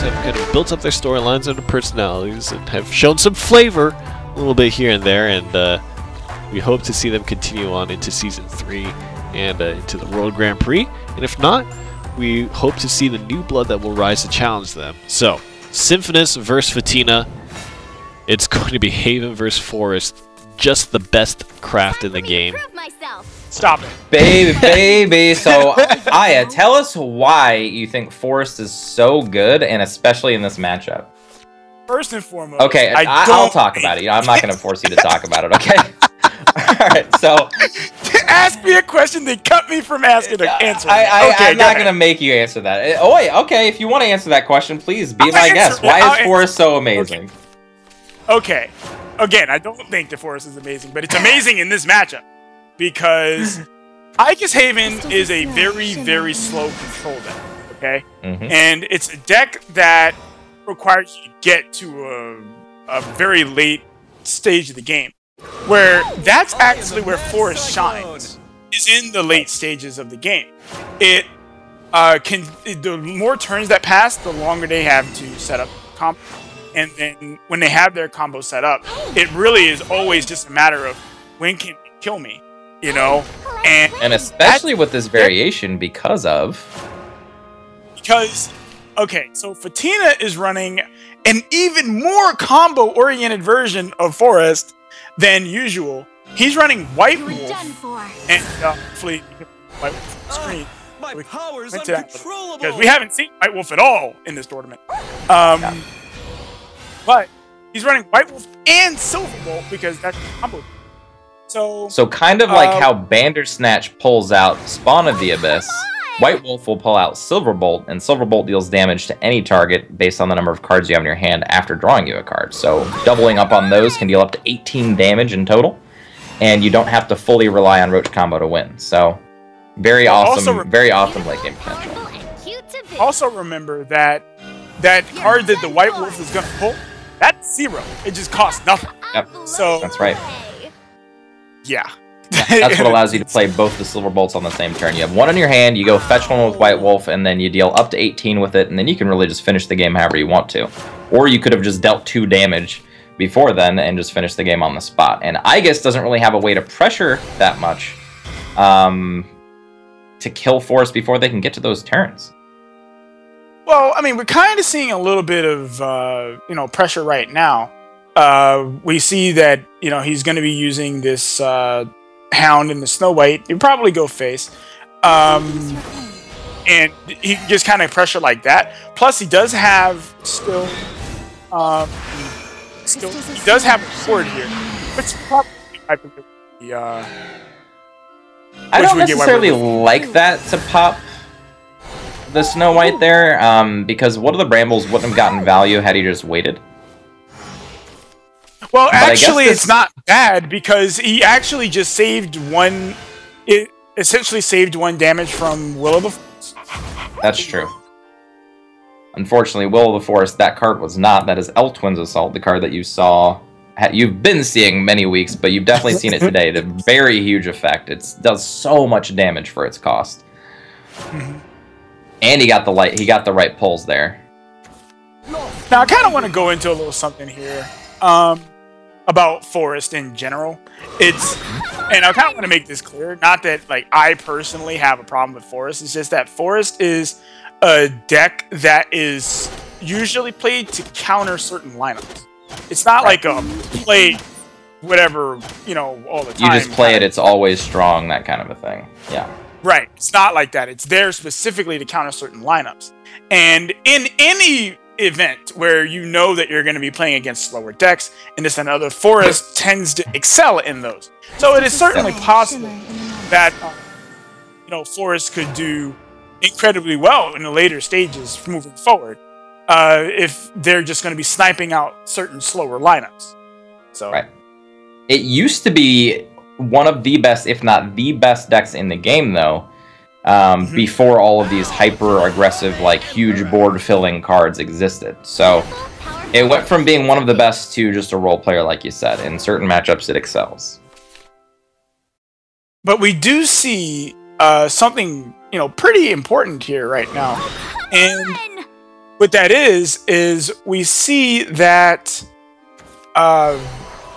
Have kind of built up their storylines and their personalities and have shown some flavor a little bit here and there, and we hope to see them continue on into Season 3 and into the World Grand Prix, and if not, we hope to see the new blood that will rise to challenge them. So, Symphonus versus Fatina, it's going to be Haven versus Forest, just the best craft in the game. Stop it. Baby. So, Aya, tell us why you think Forest is so good, and especially in this matchup. First and foremost, okay, I'll talk about it. You know, I'm not going to force you to talk about it, okay? Alright, so... Ask me a question, then cut me from asking to answer it. I'm not going to make you answer that. Oh, wait, okay, if you want to answer that question, please be my guest. Why is Forest so amazing? Okay. Again, I don't think the Forest is amazing, but it's amazing in this matchup. Because Ike's Haven is a very, very slow control deck, okay? And it's a deck that requires you to get to a very late stage of the game. Where that's actually where Forest shines, is in the late stages of the game. It the more turns that pass, the longer they have to set up combo. And then when they have their combo set up, it really is always just a matter of when can they kill me? You know, and especially with this variation because okay, so Fatina is running an even more combo-oriented version of Forest than usual. He's running White Wolf, and hopefully White Wolf on the screen. My power's uncontrollable. Because we haven't seen White Wolf at all in this tournament. But he's running White Wolf and Silverbolt because that's combo. So kind of like how Bandersnatch pulls out Spawn of the Abyss, White Wolf will pull out Silverbolt, and Silverbolt deals damage to any target based on the number of cards you have in your hand after drawing you a card. So doubling up on those can deal up to 18 damage in total, and you don't have to fully rely on Roach combo to win. So very awesome, very awesome late game potential. Also remember that that card that the White Wolf is going to pull, that's 0. It just costs nothing. Yep, so that's right. Yeah. That's what allows you to play both the Silverbolts on the same turn. You have one in your hand, you go fetch one with White Wolf, and then you deal up to 18 with it, and then you can really just finish the game however you want to. Or you could have just dealt 2 damage before then and just finish the game on the spot. And Aegis doesn't really have a way to pressure that much to kill Forest before they can get to those turns. Well, I mean, we're kind of seeing a little bit of, you know, pressure right now. We see that, you know, he's going to be using this Hound and the Snow White. He'll probably go face. And he can just kind of pressure like that. Plus, he does have still he does have a sword here. Which probably I don't necessarily like that to pop the Snow White there, because one of the Brambles wouldn't have gotten value had he just waited. Well, actually, it's not bad because he actually just saved one. It essentially saved 1 damage from Will of the Forest. That's true. Unfortunately, Will of the Forest, that card was not. That is Elf-Twin's Assault, the card that you saw. You've been seeing many weeks, but you've definitely seen it today. The very huge effect. It does so much damage for its cost. And he got the right pulls there. Now, I kind of want to go into a little something here. About Forest in general. And I kind of want to make this clear, not that like I personally have a problem with Forest, it's just that Forest is a deck that is usually played to counter certain lineups. It's not like a play whatever, you know, all the time. You just play it, it's always strong, that kind of a thing. Yeah. Right. It's not like that. It's there specifically to counter certain lineups. And in any event where you know that you're going to be playing against slower decks and this and other, Forest tends to excel in those. So it is certainly possible that you know, Forest could do incredibly well in the later stages moving forward if they're just going to be sniping out certain slower lineups. So right. It used to be one of the best, if not the best decks in the game, though, before all of these hyper-aggressive, like, huge board-filling cards existed. So It went from being one of the best to just a role player, like you said. In certain matchups, it excels. But we do see something, pretty important here right now. And what that is we see that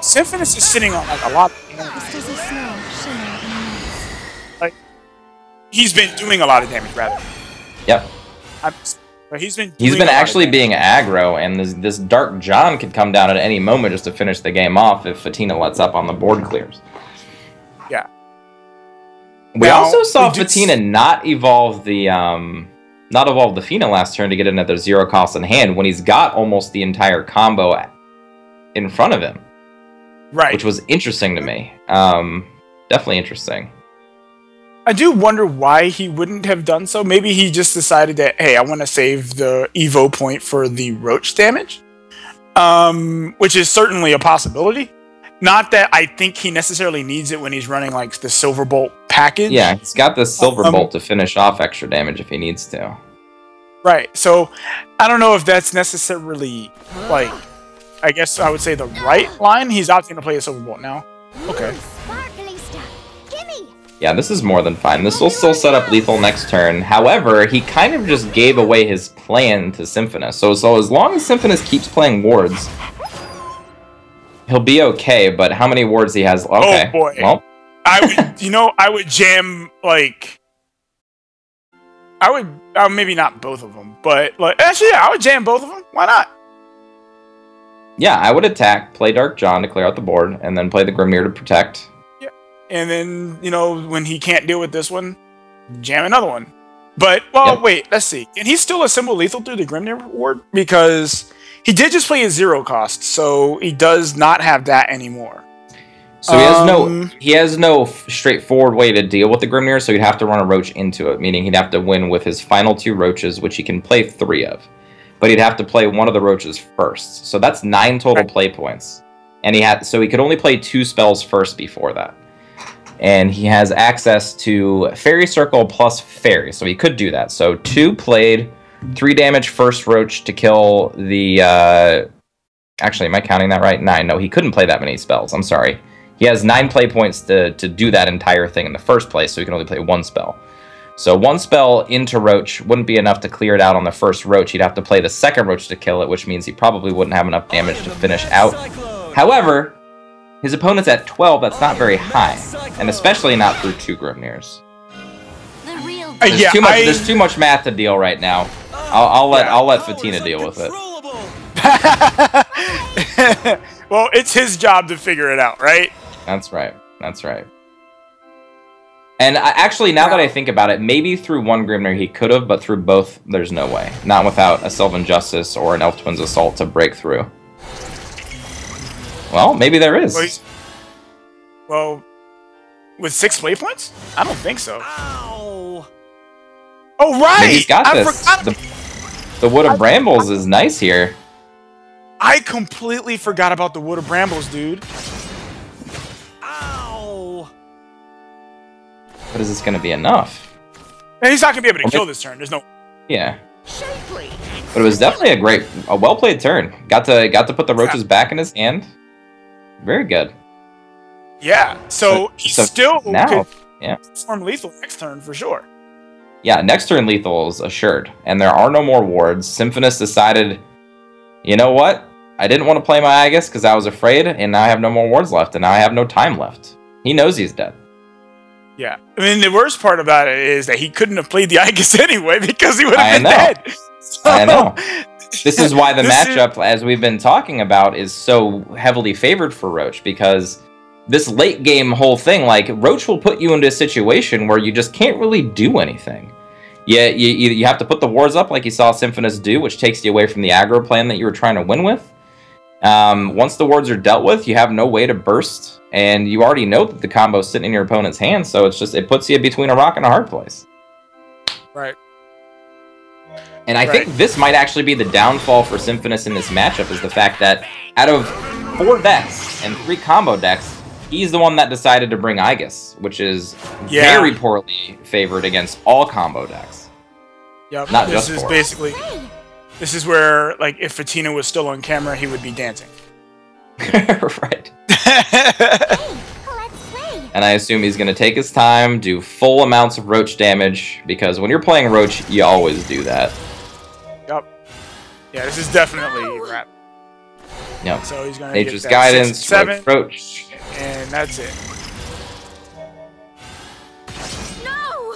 Symphonus is sitting on like a lot of damage. Like, he's been doing a lot of damage, rather. Yep. But he's been actually being aggro, and this Dark John could come down at any moment just to finish the game off if Fatina lets up on the board clears. Yeah. We also saw Fatina not evolve the Fina last turn to get another 0 cost in hand when he's got almost the entire combo in front of him. Right. Which was interesting to me. Definitely interesting. I do wonder why he wouldn't have done so. Maybe he just decided that, hey, I want to save the Evo point for the Roach damage, which is certainly a possibility. Not that I think he necessarily needs it when he's running like the Silverbolt package. Yeah, he's got the Silverbolt to finish off extra damage if he needs to. Right. So I don't know if that's necessarily like, I guess I would say the right line. He's opting to play a Silverbolt now. Okay. Yeah, this is more than fine. This will still set up lethal next turn. However, he kind of just gave away his plan to Symphonus. So as long as Symphonus keeps playing wards, he'll be okay. But how many wards he has? Okay. Oh boy. Well, I would jam like. I would maybe not both of them, but like actually, yeah, I would jam both of them. Why not? Yeah, I would attack, play Dark John to clear out the board, and then play the Grimnir to protect. And then, when he can't deal with this one, jam another one. But, well, wait, let's see. Can he still assemble lethal through the Grimnir ward? Because he did just play a 0 cost, so he does not have that anymore. So he has no straightforward way to deal with the Grimnir, so he'd have to run a Roach into it, meaning he'd have to win with his final 2 Roaches, which he can play 3 of. But he'd have to play one of the Roaches first. So that's 9 total play points. And so he could only play 2 spells first before that. And he has access to Fairy Circle plus Fairy, so he could do that. So 2 played, 3 damage first Roach to kill the... Actually, am I counting that right? 9. No, he couldn't play that many spells. I'm sorry. He has 9 play points to do that entire thing in the first place, so he can only play 1 spell. So 1 spell into Roach wouldn't be enough to clear it out on the first Roach. He'd have to play the second Roach to kill it, which means he probably wouldn't have enough damage to finish out. However... his opponent's at 12, that's not very high. And especially not through 2 Grimnirs. There's too much math to deal right now. I'll let Fatina deal with it. Well, it's his job to figure it out, right? That's right. That's right. And actually, now that I think about it, maybe through 1 Grimnir he could have, but through both, there's no way. Not without a Sylvan Justice or an Elf Twins Assault to break through. Well, maybe there is. Well, with 6 play points? I don't think so. Ow. Oh, right! Maybe he's got this. The Wood of Brambles is nice here. I completely forgot about the Wood of Brambles, dude. Ow. But is this going to be enough? And he's not going to be able to kill this turn. There's no... Yeah. But it was definitely a well-played turn. Got to put the Roaches back in his hand. Very good. Yeah, so he still could perform lethal next turn for sure. Yeah, next turn lethal is assured. And there are no more wards. Symphonus decided, you know what? I didn't want to play my Aegis because I was afraid, and now I have no more wards left, and now I have no time left. He knows he's dead. Yeah. I mean, the worst part about it is that he couldn't have played the Aegis anyway because he would have been dead. So, I know. This is why the matchup, as we've been talking about, is so heavily favored for Roach, because this late game whole thing, like, Roach will put you into a situation where you just can't really do anything. Yeah, you have to put the wards up like you saw Symphonus do, which takes you away from the aggro plan that you were trying to win with. Once the wards are dealt with, you have no way to burst, and you already know that the combo's sitting in your opponent's hand, so it puts you between a rock and a hard place. Right. And I think this might actually be the downfall for Symphonus in this matchup, is the fact that out of 4 decks and 3 combo decks, he's the one that decided to bring Aegis, which is very poorly favored against all combo decks. Yep. Not this just is for basically This is where, like, if Fatina was still on camera, he would be dancing. Right. And I assume he's going to take his time, do full amounts of Roach damage, because when you're playing Roach, you always do that. Yep. Yeah, this is definitely rap. Yep. So he's going to Nature's Guidance, 7, Roach. And that's it. No!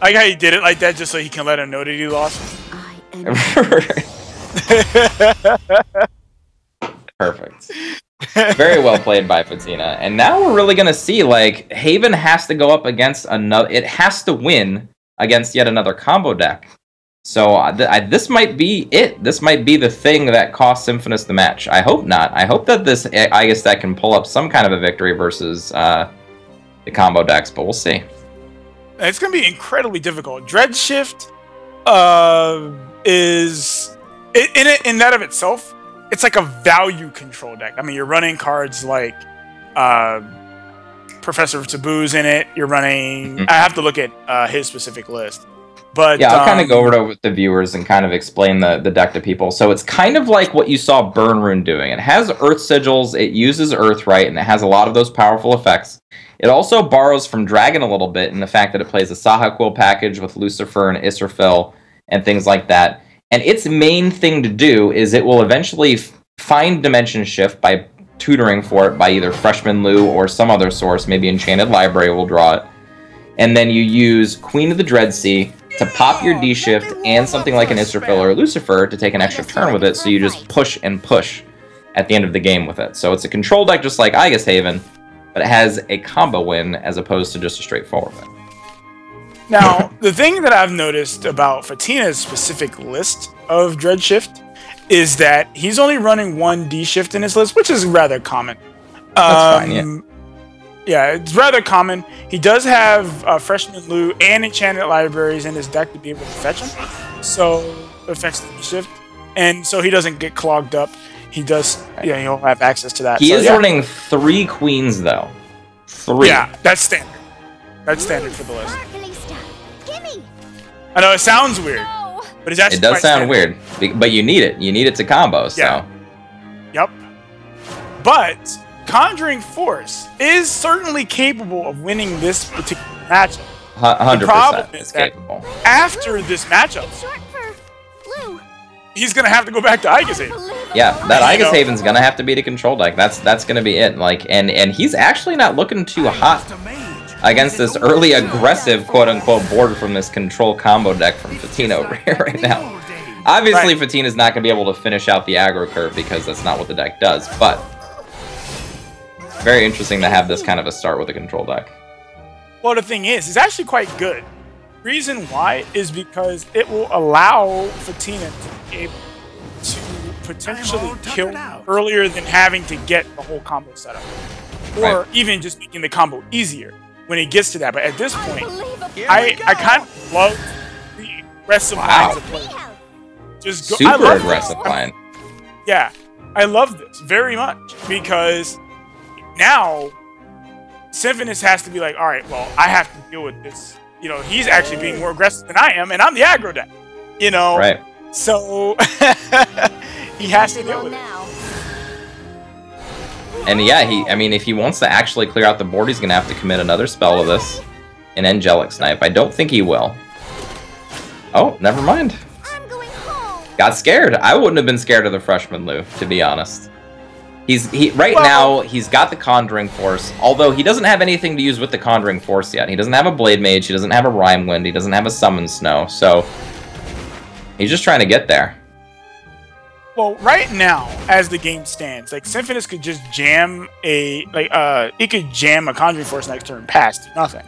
I like how he did it like that just so he can let him know that he lost. Perfect. Very well played by Fatina. And now we're really going to see, like, Haven has to go up against another... It has to win against yet another combo deck. So this might be it. This might be the thing that cost Symphonus the match. I hope not. I hope that this Aegis deck can pull up some kind of a victory versus the combo decks, but we'll see. It's going to be incredibly difficult. Dreadshift is... In that of itself, it's like a value control deck. I mean, you're running cards like Professor of Taboos in it. You're running... I have to look at his specific list. But yeah, I'll kind of go over it with the viewers and kind of explain the deck to people. So it's kind of like what you saw Burn Rune doing. It has Earth Sigils, it uses Earth right, and it has a lot of those powerful effects. It also borrows from Dragon a little bit in the fact that it plays a Saha Quill package with Lucifer and Israfil and things like that. And its main thing to do is it will eventually find Dimension Shift by tutoring for it by either Freshman Lu or some other source, maybe Enchanted Library will draw it. And then you use Queen of the Dreadsea to pop your D-Shift and something like an Israfil or Lucifer to take an extra turn with it, so you just push and push at the end of the game with it. So it's a control deck just like Aegis Haven, but it has a combo win as opposed to just a straightforward win. Now, the thing that I've noticed about Fatina's specific list of Dreadshift is that he's only running one D-Shift in his list, which is rather common. That's fine, yeah. Yeah, it's rather common. He does have Freshman Lu and Enchanted Libraries in his deck to be able to fetch him. So, it affects the D-Shift. And so he doesn't get clogged up. He does, yeah, he'll have access to that. He is running 3 Queens, though. 3. Yeah, that's standard. That's standard for the list. I know, it sounds weird. But it's actually it does sound weird, but you need it. You need it to combo, so. Yeah. Yep. But Conjuring Force is certainly capable of winning this particular matchup. 100% is capable. After this matchup, he's gonna have to go back to Aegis Haven. Yeah, that Aegis Haven's gonna have to be the control deck. That's gonna be it. Like, and he's actually not looking too hot against this early aggressive quote-unquote board from this control combo deck from Fatina over here right now. Obviously, Fatina's not going to be able to finish out the aggro curve because that's not what the deck does, but very interesting to have this kind of a start with a control deck. Well, the thing is, it's actually quite good. Reason why is because it will allow Fatina to be able to potentially kill earlier than having to get the whole combo set up. Or even just making the combo easier when he gets to that. But at this point, I kind of love the aggressive lines of play. Just go, super aggressive line. Yeah, I love this very much because now Symphonus has to be like, all right, well, I have to deal with this. You know, he's actually being more aggressive than I am, and I'm the aggro deck. You know, right? So he has to deal with it. And yeah, I mean, if he wants to actually clear out the board, he's going to have to commit another spell to this. An Angelic Snipe. I don't think he will. Oh, never mind. Got scared. I wouldn't have been scared of the Freshman Lu, to be honest. Right now, he's got the Conjuring Force, although he doesn't have anything to use with the Conjuring Force yet. He doesn't have a Blade Mage, he doesn't have a Rime Wind, he doesn't have a Summon Snow, so he's just trying to get there. Well, right now, as the game stands, like Symphonus could just jam he could jam a Conjuring Force next turn past do nothing,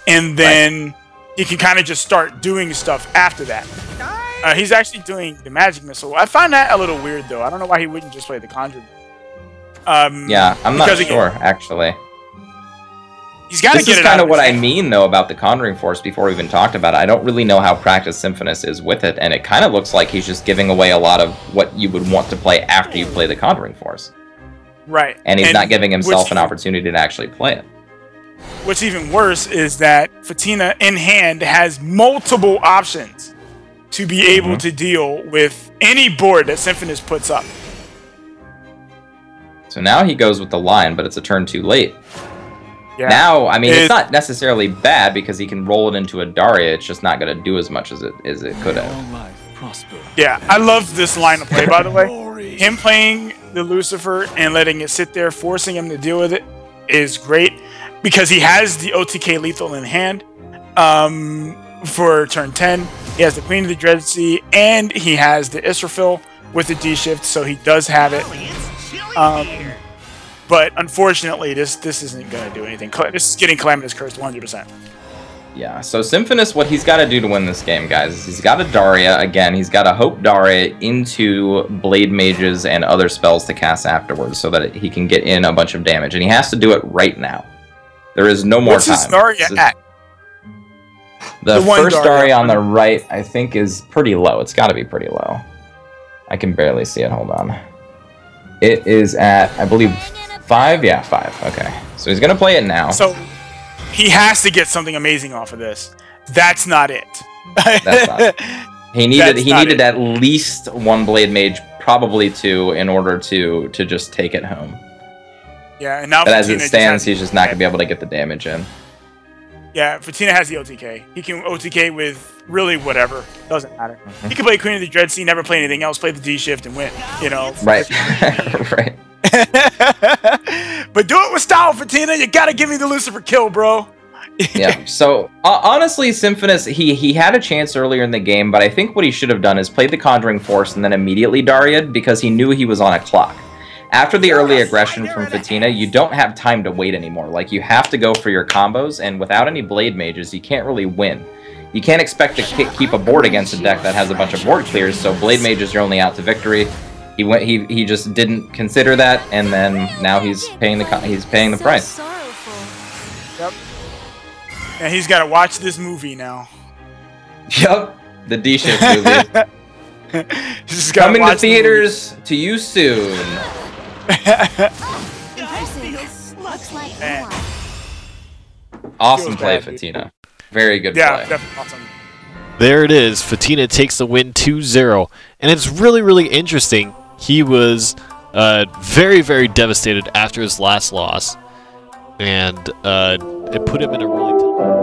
and then he can kind of just start doing stuff after that. He's actually doing the Magic Missile. I find that a little weird, though. I don't know why he wouldn't just play the Conjuring. Yeah, I'm not sure, actually. He's got to get it out. This is kind of what I mean, though, about the Conjuring Force before we even talked about it. I don't really know how practiced Symphonus is with it, and it kind of looks like he's just giving away a lot of what you would want to play after you play the Conjuring Force. Right. And he's not giving himself an opportunity to actually play it. What's even worse is that Fatina in hand has multiple options to be able to deal with any board that Symphonus puts up. So now he goes with the line, but it's a turn too late. Yeah. Now, I mean, it's not necessarily bad because he can roll it into a Daria. It's just not going to do as much as it could have. Yeah, I love this line of play, by the way. Him playing the Lucifer and letting it sit there, forcing him to deal with it, is great because he has the OTK lethal in hand for turn 10. He has the Queen of the Dread Sea, and he has the Israfil with the D-Shift, so he does have it. But unfortunately, this isn't going to do anything. This is getting Calamitous Curse 100%. Yeah, so Symphonus, what he's got to do to win this game, guys, is he's got a Daria. Again, he's got to hope Daria into Blade Mages and other spells to cast afterwards so that he can get in a bunch of damage. And he has to do it right now. There is no more time. What's his Daria at? The first Daria on the right, I think, is pretty low. It's got to be pretty low. I can barely see it. Hold on. It is at, I believe, 5? Yeah, 5. Okay. So he's going to play it now. So he has to get something amazing off of this. That's not it. That's not it. He needed at least one Blade Mage, probably 2, in order to just take it home. Yeah, and now but as it stands, he's just not going to be able to get the damage in. Yeah, Fatina has the OTK. He can OTK with really whatever. Doesn't matter. He can play Queen of the Dread Sea, never play anything else, play the D-Shift and win. You know? Right. Right. But do it with style, Fatina. You gotta give me the Lucifer kill, bro. Yeah. So honestly, Symphonus, he had a chance earlier in the game, but I think what he should have done is played the Conjuring Force and then immediately Daria'd because he knew he was on a clock. After the early aggression from Fatina, you don't have time to wait anymore. Like, you have to go for your combos, and without any Blade Mages, you can't really win. You can't expect to keep a board against a deck that has a bunch of board clears, so Blade Mages are only out to victory. He just didn't consider that, and then now he's paying the price. Yep. And he's got to watch this movie now. Yep, the D-Shift movie. Coming to theaters to you soon. Awesome play, Fatina. Very good play. Yeah, definitely awesome. There it is. Fatina takes the win 2-0. And it's really, really interesting. He was very, very devastated after his last loss. And it put him in a really tough...